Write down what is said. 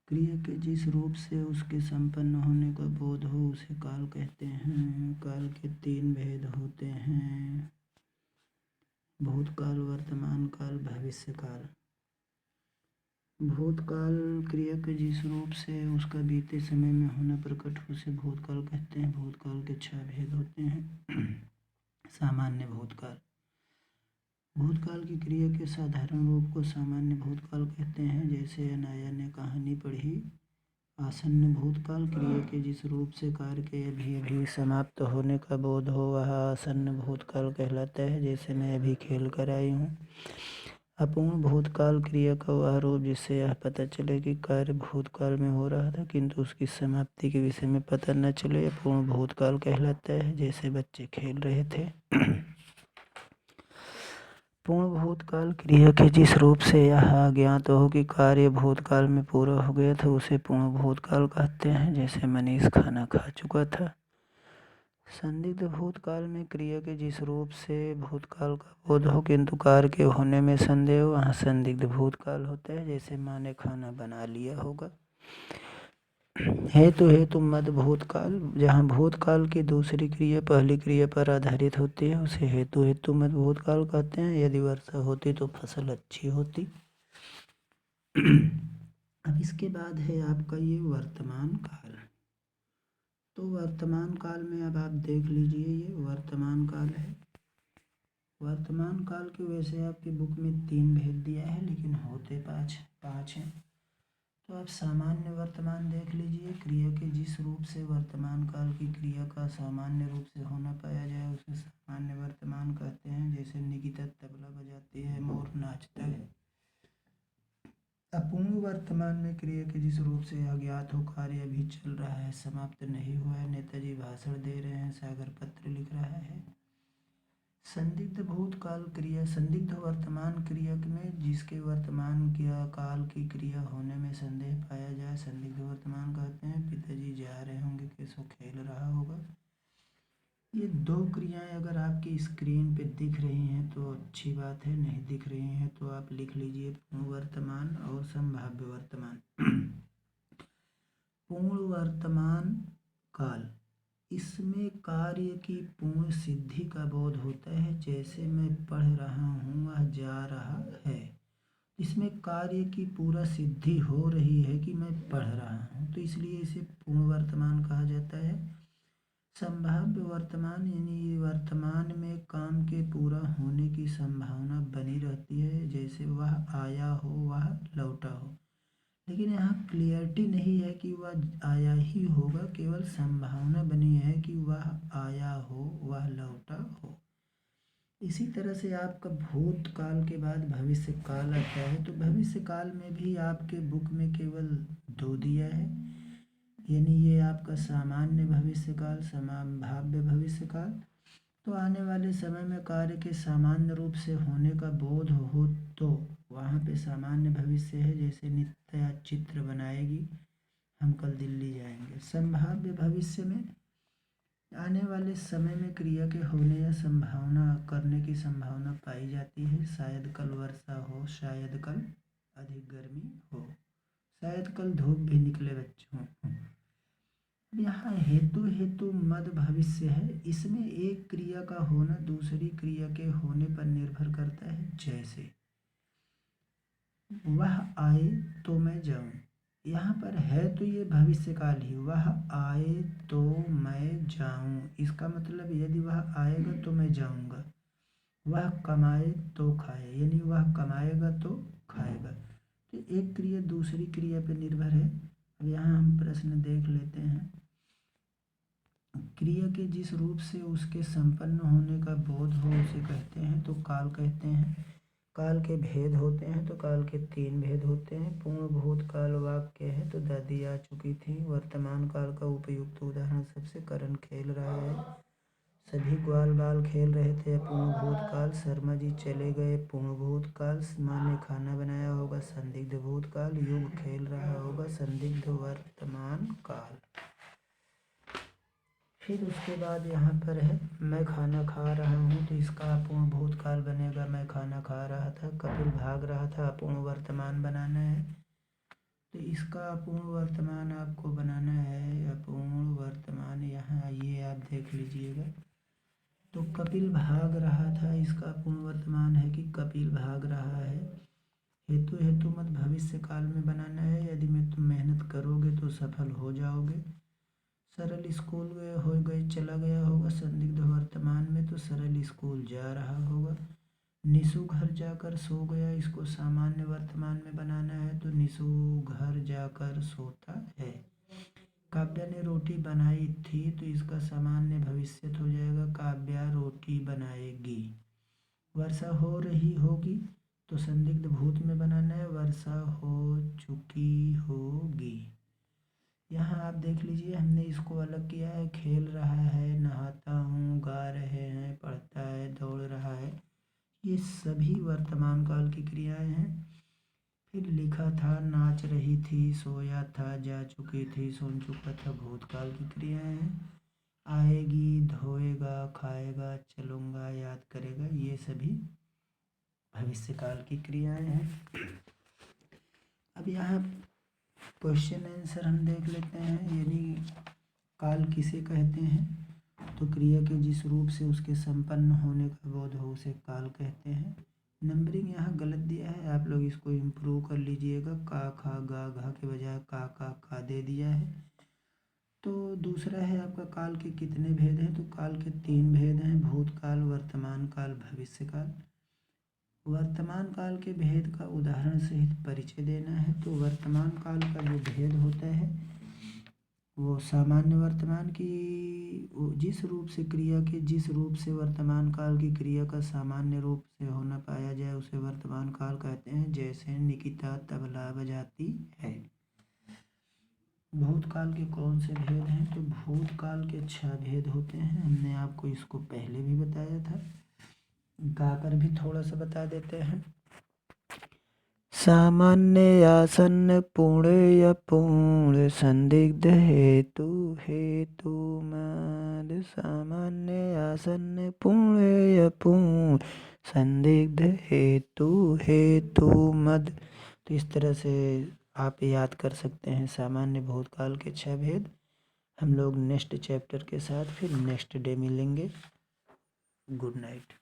क्रिया के जिस रूप से उसके संपन्न होने का बोध हो उसे काल कहते हैं। काल के 3 भेद होते हैं: भूतकाल, वर्तमान काल, भविष्य काल। भूतकाल क्रिया के जिस रूप से उसका बीते समय में होना प्रकट हो उसे भूतकाल कहते हैं। भूतकाल के 6 भेद होते हैं। सामान्य भूतकाल। भूतकाल की क्रिया के साधारण रूप को सामान्य भूतकाल कहते हैं। जैसे अनाया ने कहानी पढ़ी। आसन्न भूतकाल क्रिया के जिस रूप से कार्य के अभी समाप्त होने का बोध हो वह आसन्न भूतकाल कहलाता है। जैसे मैं अभी खेल कर आई हूँ। अपूर्ण भूतकाल क्रिया का वह रूप जिससे यह पता चले कि कार्य भूतकाल में हो रहा था किंतु उसकी समाप्ति के विषय में पता न चले, अपूर्ण भूतकाल कहलाता है। जैसे बच्चे खेल रहे थे। पूर्ण भूतकाल क्रिया के जिस रूप से यह ज्ञात हो कि कार्य भूतकाल में पूरा हो गया था उसे पूर्ण भूतकाल कहते हैं। जैसे मनीष खाना खा चुका था। संदिग्ध भूतकाल में क्रिया के जिस रूप से भूतकाल का बोध हो किंतु कार्य के होने में संदेह हो वहाँ संदिग्ध भूतकाल होता है। जैसे माँ ने खाना बना लिया होगा। हेतु मद भूतकाल, जहाँ भूतकाल की दूसरी क्रिया पहली क्रिया पर आधारित होती है उसे हेतु मद भूतकाल कहते हैं। यदि वर्षा होती तो फसल अच्छी होती। अब इसके बाद है आपका ये वर्तमान काल। तो वर्तमान काल में अब आप देख लीजिए, ये वर्तमान काल है। वर्तमान काल के वैसे आपकी बुक में 3 भेद दिया है लेकिन होते 5 हैं। तो आप सामान्य वर्तमान देख लीजिए। क्रिया के जिस रूप से वर्तमान काल की क्रिया का सामान्य रूप से होना पाया जाए उसे सामान्य वर्तमान कहते हैं। जैसे निकिता तबला बजाती है, मोर नाचता है। अपूर्ण वर्तमान में क्रिया के जिस रूप से अज्ञात हो कार्य अभी चल रहा है, समाप्त नहीं हुआ है। नेताजी भाषण दे रहे हैं, सागर पत्र लिख रहा है। संदिग्ध भूतकाल क्रिया, संदिग्ध वर्तमान क्रिया में जिसके वर्तमान काल की क्रिया होने में संदेह पाया जाए संदिग्ध वर्तमान कहते हैं। पिताजी जा रहे होंगे, केशव खेल रहा होगा। ये 2 क्रियाएं अगर आपकी स्क्रीन पे दिख रही हैं तो अच्छी बात है, नहीं दिख रही हैं तो आप लिख लीजिए पूर्ण वर्तमान और संभाव्य वर्तमान। पूर्ण वर्तमान काल, इसमें कार्य की पूर्ण सिद्धि का बोध होता है। जैसे मैं पढ़ रहा हूँ, वह जा रहा है। इसमें कार्य की पूरा सिद्धि हो रही है कि मैं पढ़ रहा हूँ, तो इसलिए इसे पूर्ण वर्तमान कहा जाता है। संभाव्य वर्तमान यानी वर्तमान में काम के पूरा होने की संभावना बनी रहती है। जैसे वह आया हो, वह लौटा हो, लेकिन यहाँ क्लियरिटी नहीं है कि वह आया ही होगा, केवल संभावना बनी है कि वह आया हो, वह लौटा हो। इसी तरह से आपका भूतकाल के बाद भविष्य काल आता है। तो भविष्य काल में भी आपके बुक में केवल 2 दिया है, यानी ये आपका सामान्य भविष्य काल, संभाव्य भविष्य काल। तो आने वाले समय में कार्य के सामान्य रूप से होने का बोध हो तो वहाँ पे सामान्य भविष्य है। जैसे नित्या चित्र बनाएगी, हम कल दिल्ली जाएंगे। संभाव्य भविष्य में आने वाले समय में क्रिया के होने या संभावना करने की संभावना पाई जाती है। शायद कल वर्षा हो, शायद कल अधिक गर्मी हो, शायद कल धूप भी निकले बच्चों। यहाँ हेतु मद भविष्य है। इसमें एक क्रिया का होना दूसरी क्रिया के होने पर निर्भर करता है। जैसे वह आए तो मैं जाऊं, यहाँ पर है तो ये भविष्य काल ही। वह आए तो मैं जाऊं, इसका मतलब यदि वह आएगा तो मैं जाऊंगा। वह कमाए तो खाए, यानी वह कमाएगा तो खाएगा। तो एक क्रिया दूसरी क्रिया पर निर्भर है। अब यहाँ हम प्रश्न देख लेते हैं। क्रिया के जिस रूप से उसके संपन्न होने का बोध हो उसे कहते हैं तो काल कहते हैं। काल के भेद होते हैं तो काल के 3 भेद होते हैं। पूर्ण भूतकाल वाक्य है तो दादी आ चुकी थी। वर्तमान काल का उपयुक्त उदाहरण सबसे करण खेल रहा है। सभी ग्वाल बाल खेल रहे थे। पूर्ण भूतकाल शर्मा जी चले गए। पूर्ण भूतकाल माँ ने खाना बनाया होगा। संदिग्ध भूतकाल युग खेल रहा होगा। संदिग्ध वर्तमान काल। फिर उसके बाद यहाँ पर है मैं खाना खा रहा हूँ, तो इसका अपूर्ण भूतकाल बनेगा। मैं खाना खा रहा था। कपिल भाग रहा था, अपूर्ण वर्तमान बनाना है। तो इसका अपूर्ण वर्तमान आपको बनाना है। अपूर्ण वर्तमान यहाँ आइए आप देख लीजिएगा। तो कपिल भाग रहा था, इसका अपूर्ण वर्तमान है कि कपिल भाग रहा है। हेतु हेतु मत भविष्य काल में बनाना है। यदि में तुम मेहनत करोगे तो सफल हो जाओगे। सरल स्कूल हो गए चला गया होगा संदिग्ध वर्तमान में, तो सरल स्कूल जा रहा होगा। निशु घर जाकर सो गया, इसको सामान्य वर्तमान में बनाना है, तो निशु घर जाकर सोता है। काव्या ने रोटी बनाई थी, तो इसका सामान्य भविष्य हो जाएगा काव्या रोटी बनाएगी। वर्षा हो रही होगी, तो संदिग्ध भूत में बनाना है, वर्षा हो चुकी होगी। यहाँ आप देख लीजिए हमने इसको अलग किया है। खेल रहा है, नहाता हूँ, गा रहे हैं, पढ़ता है, दौड़ रहा है, ये सभी वर्तमान काल की क्रियाएं हैं। फिर लिखा था, नाच रही थी, सोया था, जा चुकी थी, सुन चुका था, भूतकाल की क्रियाएं हैं। आएगी, धोएगा, खाएगा, चलूँगा, याद करेगा, ये सभी भविष्य काल की क्रियाएं हैं। अब यहाँ क्वेश्चन आंसर हम देख लेते हैं। यानी काल किसे कहते हैं, तो क्रिया के जिस रूप से उसके संपन्न होने का बोध हो उसे काल कहते हैं। नंबरिंग यहाँ गलत दिया है, आप लोग इसको इम्प्रूव कर लीजिएगा। का खा गा घा के बजाय का दे दिया है। तो दूसरा है आपका काल के कितने भेद हैं, तो काल के 3 भेद हैं, भूतकाल, वर्तमान काल, भविष्य काल। वर्तमान काल के भेद का उदाहरण सहित परिचय देना है। तो वर्तमान काल का जो भेद होता है वो सामान्य वर्तमान की जिस रूप से क्रिया के जिस रूप से वर्तमान काल की क्रिया का सामान्य रूप से होना पाया जाए उसे वर्तमान काल कहते हैं। जैसे निकिता तबला बजाती है। भूतकाल के कौन से भेद हैं, तो भूतकाल के 6 भेद होते हैं। हमने आपको इसको पहले भी बताया था, गाकर भी थोड़ा सा बता देते हैं। सामान्य आसन्न पूर्ण अपूर्ण संदिग्ध हेतु हेतु मद। सामान्य आसन्न पूर्ण अपूर्ण संदिग्ध हेतु हेतु मद। तो इस तरह से आप याद कर सकते हैं सामान्य भूतकाल के 6 भेद। हम लोग नेक्स्ट चैप्टर के साथ फिर नेक्स्ट डे मिलेंगे। Good night.